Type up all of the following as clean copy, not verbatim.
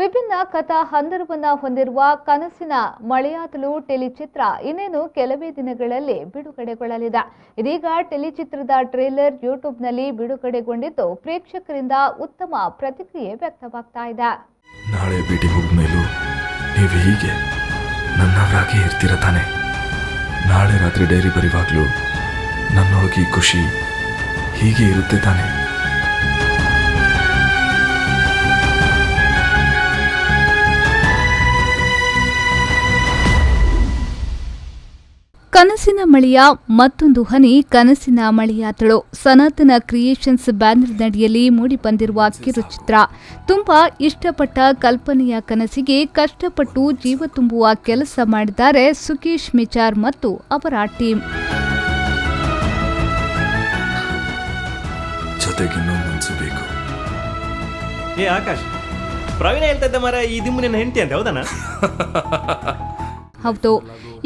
ವಿಭಿನ್ನ ಕಥಾ ಹಂದರವನ್ನ ಹೊಂದಿರುವ ಕನಸಿನ ಮಳೆಯಾದಲು ಟೆಲಿಚಿತ್ರ ಇನ್ನೇನು ಕೆಲವೇ ದಿನಗಳಲ್ಲಿ ಬಿಡುಗಡೆಗೊಳ್ಳಲಿದೆ. ಇದೀಗ ಟೆಲಿಚಿತ್ರದ ಟ್ರೇಲರ್ ಯೂಟ್ಯೂಬ್ನಲ್ಲಿ ಬಿಡುಗಡೆಗೊಂಡಿದ್ದು ಪ್ರೇಕ್ಷಕರಿಂದ ಉತ್ತಮ ಪ್ರತಿಕ್ರಿಯೆ ವ್ಯಕ್ತವಾಗ್ತಾ ಇದೆ. ನಾಳೆ ಭೇಟಿ ಮುಗಿದ್ಮೇಲೂ ನೀವು ಹೀಗೆ ನನ್ನವರಾಗಿ ಇರ್ತೀರ ತಾನೆ. ನಾಳೆ ರಾತ್ರಿ ಡೈರಿ ಬರೆಯುವಾಗಲೂ ನನ್ನೊಳಗೆ ಖುಷಿ ಹೀಗೆ ಇರುತ್ತೆ ತಾನೆ. ಕನಸಿನ ಮಳೆಯ ಮತ್ತೊಂದು ಹನಿ ಕನಸಿನ ಮಳೆಯಾದಳು ಸನಾತನ ಕ್ರಿಯೇಷನ್ಸ್ ಬ್ಯಾನರ್ನಡಿಯಲ್ಲಿ ಮೂಡಿಬಂದಿರುವ ಕಿರುಚಿತ್ರ. ತುಂಬಾ ಇಷ್ಟಪಟ್ಟ ಕಲ್ಪನೆಯ ಕನಸಿಗೆ ಕಷ್ಟಪಟ್ಟು ಜೀವ ತುಂಬುವ ಕೆಲಸ ಮಾಡಿದ್ದಾರೆ ಸುಕೇಶ್ ಮಿಚಾರ್ ಮತ್ತು ಅವರ ಟೀಮ್. ಜೊತೆಗಿನ್ನೂ ಮನಸ್ಸು ಬೇಕು. ಆಕಾಶ್, ಪ್ರವೀಣ ಹೇಳ್ತಾ ಇದ್ದ ಮರ ಈ ದಿಮ್ಮು ನಿನ್ನ ಹೆಂಡತಿ ಅಂತ ಹೌದಾ? ಹೌದು,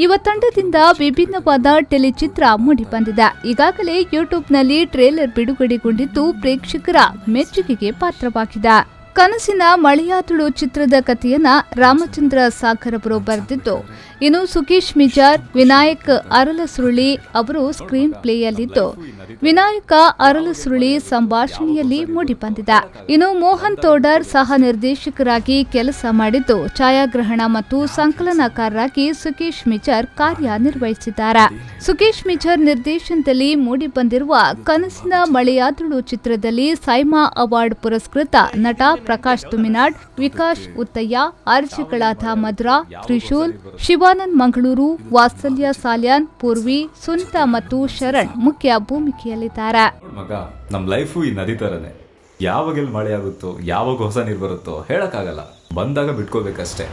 ಯುವ ತಂಡದಿಂದ ವಿಭಿನ್ನವಾದ ಟೆಲಿಚಿತ್ರ ಮೂಡಿಬಂದಿದೆ. ಈಗಾಗಲೇ ಯೂಟ್ಯೂಬ್ನಲ್ಲಿ ಟ್ರೇಲರ್ ಬಿಡುಗಡೆಗೊಂಡಿದ್ದು ಪ್ರೇಕ್ಷಕರ ಮೆಚ್ಚುಗೆಗೆ ಪಾತ್ರವಾಗಿದೆ. ಕನಸಿನ ಮಳೆಯಾದಳು ಚಿತ್ರದ ಕಥೆಯನ್ನ ರಾಮಚಂದ್ರ ಸಾಗರ್ ಅವರು ಬರೆದಿದ್ದು, ಇನ್ನು ಸುಕೇಶ್ ಮಿಚಾರ್, ವಿನಾಯಕ್ ಅರಳಸುರುಳಿ ಅವರು ಸ್ಕ್ರೀನ್ ಪ್ಲೇಯಲ್ಲಿದ್ದು, ವಿನಾಯಕ ಅರಳಸುರುಳಿ ಸಂಭಾಷಣೆಯಲ್ಲಿ ಮೂಡಿಬಂದಿದೆ. ಇನ್ನು ಮೋಹನ್ ತೋಡರ್ ಸಹ ನಿರ್ದೇಶಕರಾಗಿ ಕೆಲಸ ಮಾಡಿದ್ದು, ಛಾಯಾಗ್ರಹಣ ಮತ್ತು ಸಂಕಲನಕಾರರಾಗಿ ಸುಕೇಶ್ ಮಿಚಾರ್ ಕಾರ್ಯನಿರ್ವಹಿಸಿದ್ದಾರೆ. ಸುಕೇಶ್ ಮಿಚಾರ್ ನಿರ್ದೇಶನದಲ್ಲಿ ಮೂಡಿಬಂದಿರುವ ಕನಸಿನ ಮಳೆಯಾದಳು ಚಿತ್ರದಲ್ಲಿ ಸೈಮಾ ಅವಾರ್ಡ್ ಪುರಸ್ಕೃತ ನಟ ಪ್ರಕಾಶ್ ತುಮಿನಾಡ್, ವಿಕಾಶ್ ಉತ್ತಯ್ಯ, ಆರ್ಜಿಗಳಾದ ಮಧುರಾ, ತ್ರಿಶೂಲ್, ಶಿವಾನಂದ್ ಮಂಗಳೂರು, ವಾತ್ಸಲ್ಯ ಸಾಲ್ಯಾನ್, ಪೂರ್ವಿ, ಸುನಿತಾ ಮತ್ತು ಶರಣ್ ಮುಖ್ಯ ಭೂಮಿಕೆಯಲ್ಲಿದ್ದಾರೆ. ಮಗ, ನಮ್ ಲೈಫು ಈ ನದಿ ತರನೇ. ಯಾವಾಗ ಮಳೆ ಆಗುತ್ತೋ, ಯಾವಾಗ ಹೊಸ ನೀರು ಬರುತ್ತೋ ಹೇಳಕ್ಕಾಗಲ್ಲ. ಬಂದಾಗ ಬಿಟ್ಕೋಬೇಕಷ್ಟೇ.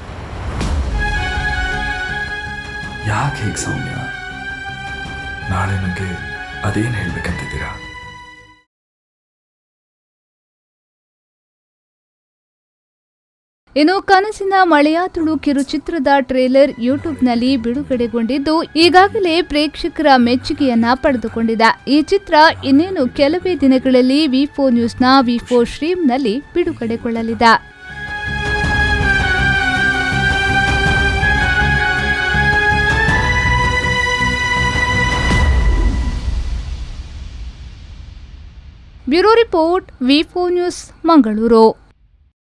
ಯಾಕೆ ಹೀಗೆ ಸೌಮ್ಯ? ನಾಳೆ ನನಗೆ ಅದೇನು ಹೇಳ್ಬೇಕಂತಿದ್ದೀರಾ? ಇನ್ನು ಕನಸಿನ ಮಳೆಯಾದಳು ಕಿರುಚಿತ್ರದ ಟ್ರೇಲರ್ ಯೂಟ್ಯೂಬ್ನಲ್ಲಿ ಬಿಡುಗಡೆಗೊಂಡಿದ್ದು ಈಗಾಗಲೇ ಪ್ರೇಕ್ಷಕರ ಮೆಚ್ಚುಗೆಯನ್ನ ಪಡೆದುಕೊಂಡಿದೆ. ಈ ಚಿತ್ರ ಇನ್ನೇನು ಕೆಲವೇ ದಿನಗಳಲ್ಲಿ ವಿ4 ನ್ಯೂಸ್ನ ವಿ4 ಸ್ಟ್ರೀಮ್ನಲ್ಲಿ ಬಿಡುಗಡೆಗೊಳ್ಳಲಿದೆ. Bureau report V4 news Mangaluru.